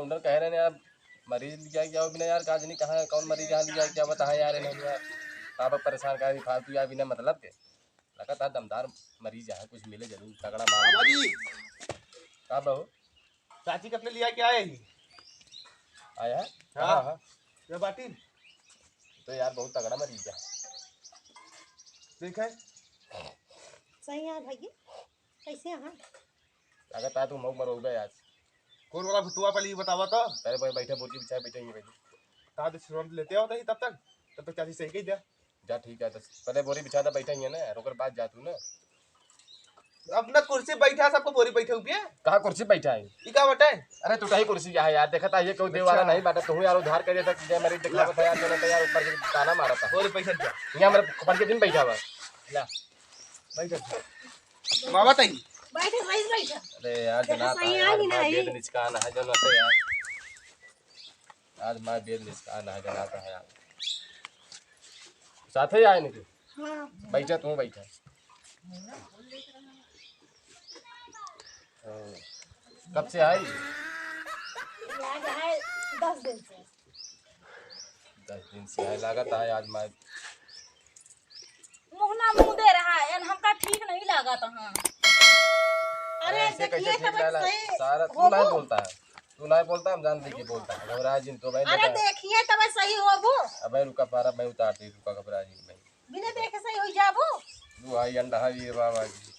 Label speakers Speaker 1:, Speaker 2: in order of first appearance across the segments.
Speaker 1: उन्होंने कह रहे हैं यार मरीज लिया क्या हो बिना यार काज नहीं कहाँ कौन मरीज यहाँ लिया क्या बता यार इन्होंने यार आप परेशान कर फालतू यार बिना मतलब के लगातार दमदार मरीज है कुछ मिले जरूर तगड़ा मार कहाँ बहू
Speaker 2: चाची कब लिया क्या है
Speaker 1: आया है
Speaker 2: हाँ हाँ ये बाटी
Speaker 1: तो यार बहुत तगड़ा मरीज है
Speaker 2: ठीक है
Speaker 3: सही है भाई कैसे हैं
Speaker 1: लगातार तुम मर हो गए आज
Speaker 2: कौन वाला भुतुआ पहले बतावा तो
Speaker 1: पहले भाई बैठे बोटी बिछा बैठे ही बैठे
Speaker 2: कहाँ से श्रम लेते हो तब तक चाची सही कही दे
Speaker 1: जा ठीक है तो पहले बोरी बिछा था बैठे ही है ना रोकर बात जा तू ना
Speaker 2: अपना कुर्सी बैठा सबको बोरी बैठे हुए
Speaker 1: कहाँ कुर्सी बैठा है
Speaker 2: ई का बटे
Speaker 1: अरे तू कहीं कुर्सी है यार देखा था ये कोई देवारा नहीं बाटा तू यार उधार करे तक जे मरीज देखला था यार मैंने यार ऊपर से ताना मारा था
Speaker 2: बोरी पैसा दे
Speaker 1: यहां मेरे कपड़ के दिन बैठा हुआ ला
Speaker 2: बैठा बाबा तई
Speaker 3: बैठे रईस बैठा
Speaker 1: अरे यार जनाब यार मैं बेद निचकाना है जनाब यार आज मैं बेद निचकाना है जनाब है यार साथ ही आए नहीं
Speaker 3: हां
Speaker 1: बैठा तू बैठा कब से आई
Speaker 3: याद है 10 दिन से
Speaker 1: 10 दिन से है लागत है आज मैं
Speaker 4: मुंह दे रहा है हमका ठीक नहीं लगा तो हाँ
Speaker 3: अरे
Speaker 1: ऐसे कैसे
Speaker 3: देखिए
Speaker 1: ठीक लगा
Speaker 3: सही
Speaker 1: सारा तू नहीं बोलता है तू नहीं बोलता हम जान दे के बोलता है घबरा जिन तो भाई
Speaker 3: अरे देखिए तब सही होबो
Speaker 1: अबे रुका पारा मैं उतारती रुका घबरा जिन भाई
Speaker 3: बिना देखे सही हो जाबो
Speaker 1: तू आई अंडा ये बाबा जी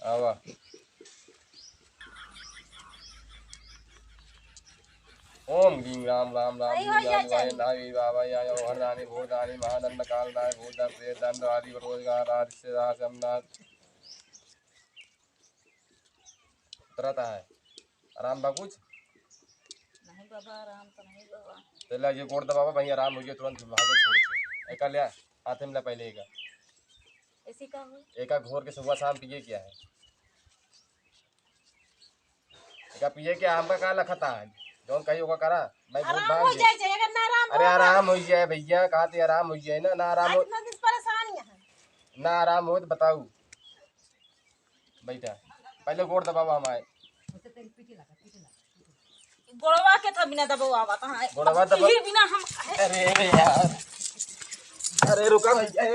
Speaker 1: आवा ओम ह्रीं राम राम राम नारी बाबा या हरदानी भोदानी महानंद काल नाय भोदन प्रेदन आदि रोजगार आदि रासमनाथ उतरता है आराम बा कुछ
Speaker 4: नहीं बाबा आराम तो नहीं बाबा
Speaker 1: चला ये गोड़ दबावा भाई आराम हो गया तुरंत भागे छोड़ के एका लिया हाथे में ला पहले एका
Speaker 4: ऐसी का हो
Speaker 1: एका घोर के सुबह शाम पिए क्या है एका पिए क्या आम का का लखता है जौन कही होगा करा मैं बहुत
Speaker 3: आराम हो
Speaker 1: भाग
Speaker 3: जाए अगर ना आराम
Speaker 1: अरे आराम हो जाए भैया कहते आराम हो जाए ना आराम हो
Speaker 3: इतना दिन परेशान है
Speaker 1: ना आराम हो तो बताऊ बैठा पहले गोड़ दबावा हमारे
Speaker 4: गोड़वा के था बिना दबावा कहाँ
Speaker 1: गोड़वा दबा
Speaker 4: बिना हम
Speaker 1: अरे यार अरे रुका भैया